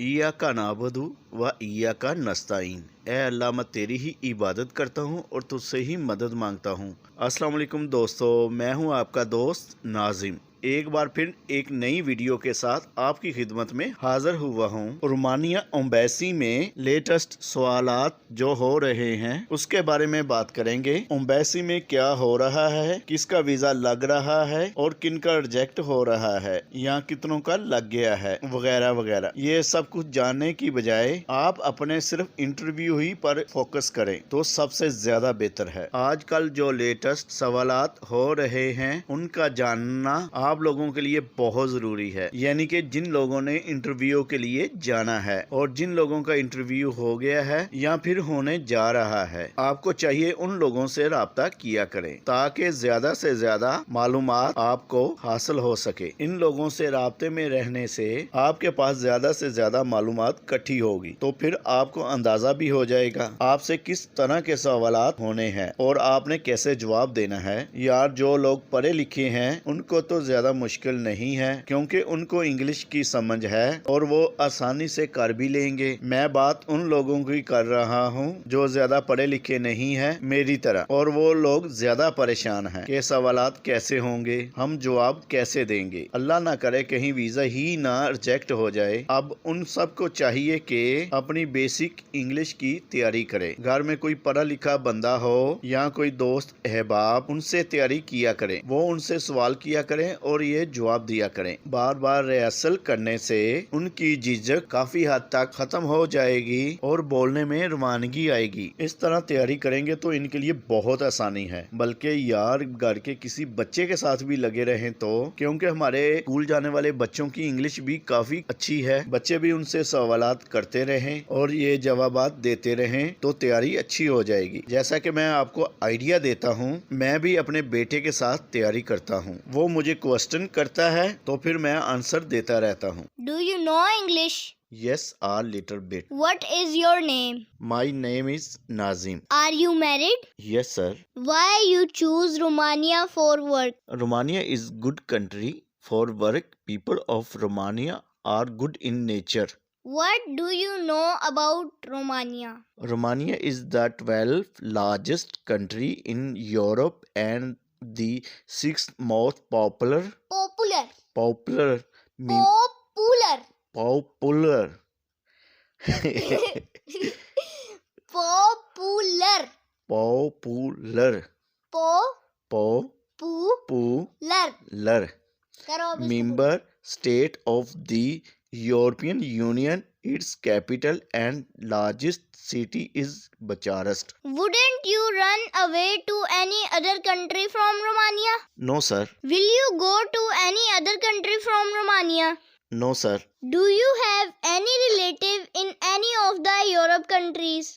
इय्याका नाबुदु व इय्याका नस्ताईन। ए अल्लाह, मैं तेरी ही इबादत करता हूँ और तुझसे ही मदद मांगता हूँ। अस्सलाम वालेकुम दोस्तों, मैं हूँ आपका दोस्त नाजिम। एक बार फिर एक नई वीडियो के साथ आपकी खिदमत में हाजिर हुआ हूँ। रोमानिया एम्बेसी में लेटेस्ट सवालात जो हो रहे हैं उसके बारे में बात करेंगे। एम्बेसी में क्या हो रहा है, किसका वीजा लग रहा है और किनका रिजेक्ट हो रहा है, यहाँ कितनों का लग गया है, वगैरह वगैरह। ये सब कुछ जानने की बजाय आप अपने सिर्फ इंटरव्यू ही पर फोकस करें तो सबसे ज्यादा बेहतर है। आजकल जो लेटेस्ट सवालात हो रहे हैं उनका जानना आप लोगों के लिए बहुत जरूरी है। यानी कि जिन लोगों ने इंटरव्यू के लिए जाना है और जिन लोगों का इंटरव्यू हो गया है या फिर होने जा रहा है, आपको चाहिए उन लोगों से राब्ता किया करें ताकि ज्यादा से ज्यादा मालूमात आपको हासिल हो सके। इन लोगों से राब्ते में रहने से आपके पास ज्यादा से ज्यादा मालूमात इकट्ठी होगी तो फिर आपको अंदाजा भी हो जाएगा आपसे किस तरह के सवालात होने हैं और आपने कैसे जवाब देना है। यार, जो लोग पढ़े लिखे हैं उनको तो ज्यादा मुश्किल नहीं है क्योंकि उनको इंग्लिश की समझ है और वो आसानी से कर भी लेंगे। मैं बात उन लोगों की कर रहा हूँ जो ज्यादा पढ़े लिखे नहीं है मेरी तरह, और वो लोग ज्यादा परेशान हैं कि सवालात कैसे होंगे, हम जवाब कैसे देंगे। अल्लाह ना करे कहीं वीजा ही ना रिजेक्ट हो जाए। अब उन सबको चाहिए कि अपनी बेसिक इंग्लिश की तैयारी करे। घर में कोई पढ़ा लिखा बंदा हो या कोई दोस्त अहबाब, उनसे तैयारी किया करें। वो उनसे सवाल किया करें और ये जवाब दिया करें। बार बार रिहर्सल करने से उनकी झिझक काफी हद तक खत्म हो जाएगी और बोलने में रवानगी आएगी। इस तरह तैयारी करेंगे तो इनके लिए बहुत आसानी है। बल्कि यार, घर के किसी बच्चे के साथ भी लगे रहें तो, क्योंकि हमारे स्कूल जाने वाले बच्चों की इंग्लिश भी काफी अच्छी है, बच्चे भी उनसे सवालात करते रहें और ये जवाबात देते रहें तो तैयारी अच्छी हो जाएगी। जैसा कि मैं आपको आइडिया देता हूँ, मैं भी अपने बेटे के साथ तैयारी करता हूँ। वो मुझे क्वेश्चन करता है तो फिर मैं आंसर देता रहता हूँ। Do you know English? Yes, a little bit. What is your name? My name is Nazim. Are you married? Yes, sir. Why you choose Romania for work? Romania is good country for work. People of Romania are good in nature. What do you know about Romania? Romania is the 12th largest country in Europe and the 6th most popular Popular. mean Popular. popular Popular. popular Popular. popular करो अभी member state of the European Union. Its capital and largest city is Bucharest. Wouldn't you run away to any other country from Romania? No, sir. Will you go to any other country from Romania? No, sir. Do you have any relative in any of the Europe countries?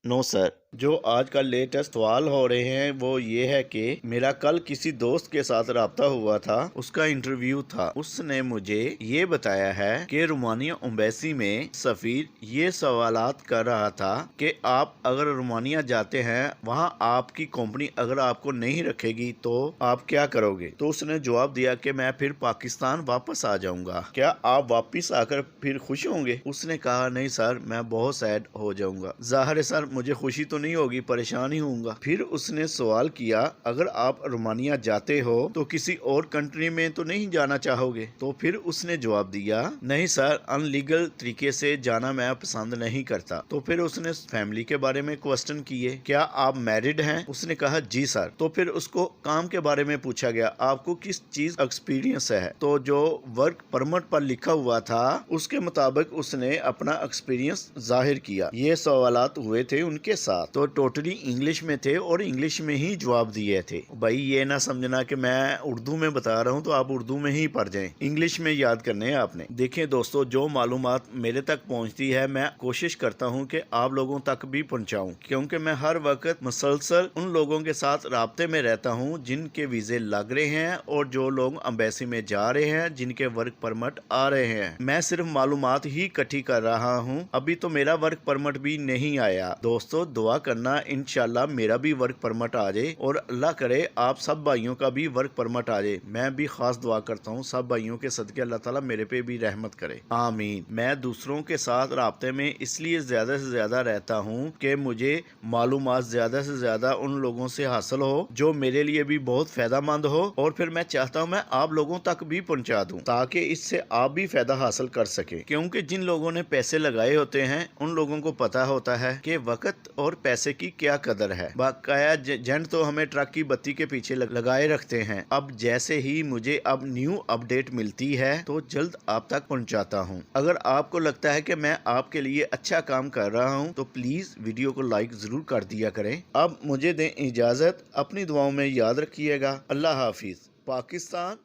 No sir. जो आज का latest सवाल हो रहे हैं वो ये है कि मेरा कल किसी दोस्त के साथ राब्ता हुआ था, उसका इंटरव्यू था। उसने मुझे ये बताया है कि रोमानिया एम्बेसी में सफीर ये सवालात कर रहा था कि आप अगर रोमानिया जाते हैं, वहाँ आपकी कंपनी अगर आपको नहीं रखेगी तो आप क्या करोगे। तो उसने जवाब दिया कि मैं फिर पाकिस्तान वापस आ जाऊंगा। क्या आप वापस आकर फिर खुश होंगे? उसने कहा नहीं सर, मैं बहुत सैड हो जाऊंगा। जाहिर है सर, मुझे खुशी तो नहीं होगी, परेशान ही होऊंगा। फिर उसने सवाल किया, अगर आप रोमानिया जाते हो तो किसी और कंट्री में तो नहीं जाना चाहोगे? तो फिर उसने जवाब दिया, नहीं सर, अनलीगल तरीके से जाना मैं पसंद नहीं करता। तो फिर उसने फैमिली के बारे में क्वेश्चन किए, क्या आप मैरिड हैं? उसने कहा जी सर। तो फिर उसको काम के बारे में पूछा गया, आपको किस चीज एक्सपीरियंस है? तो जो वर्क परमिट पर लिखा हुआ था उसके मुताबिक उसने अपना एक्सपीरियंस जाहिर किया। ये सवालात हुए थे उनके साथ, तो टोटली इंग्लिश में थे और इंग्लिश में ही जवाब दिए थे। भाई ये ना समझना कि मैं उर्दू में बता रहा हूँ तो आप उर्दू में ही पढ़ जाएं, इंग्लिश में याद करने हैं आपने। देखें दोस्तों, जो मालूमात मेरे तक पहुँचती है मैं कोशिश करता हूँ कि आप लोगों तक भी पहुँचाऊँ, क्योंकि मैं हर वक्त मुसलसल उन लोगों के साथ राब्ते में रहता हूँ जिनके वीजे लग रहे हैं और जो लोग एम्बेसी में जा रहे हैं, जिनके वर्क परमिट आ रहे हैं। मैं सिर्फ मालूमात ही इकट्ठी कर रहा हूँ, अभी तो मेरा वर्क परमिट भी नहीं आया। दोस्तों दुआ کرنا इंशाल्लाह मेरा भी वर्क परमिट आ जाए और अल्लाह करे आप सब भाइयों का भी वर्क परमिट आ जाए। मैं भी खास दुआ करता हूँ सब भाइयों के सदके अल्लाह ताला मेरे पे भी रहमत करे, आमीन। मैं दूसरों के साथ राब्ते में इसलिए ज़्यादा से ज़्यादा रहता हूँ कि मुझे मालूमात ज़्यादा से ज़्यादा उन लोगों से हासिल हो जो मेरे लिए भी बहुत फ़ायदेमंद हो, और फिर मैं चाहता हूँ मैं आप लोगों तक भी पहुँचा दूँ ताकि इससे आप भी फ़ायदा हासिल कर सके। क्योंकि जिन लोगों ने पैसे लगाए होते हैं उन लोगों को पता होता है कि वक्त और पैसे की क्या कदर है। बाकाया जंड तो हमें ट्रक की बत्ती के पीछे लगाए रखते हैं। अब जैसे ही मुझे अब न्यू अपडेट मिलती है तो जल्द आप तक पहुंचाता हूं। अगर आपको लगता है कि मैं आपके लिए अच्छा काम कर रहा हूं तो प्लीज वीडियो को लाइक जरूर कर दिया करें। अब मुझे दें इजाजत, अपनी दुआओं में याद रखिएगा। अल्लाह हाफिज। पाकिस्तान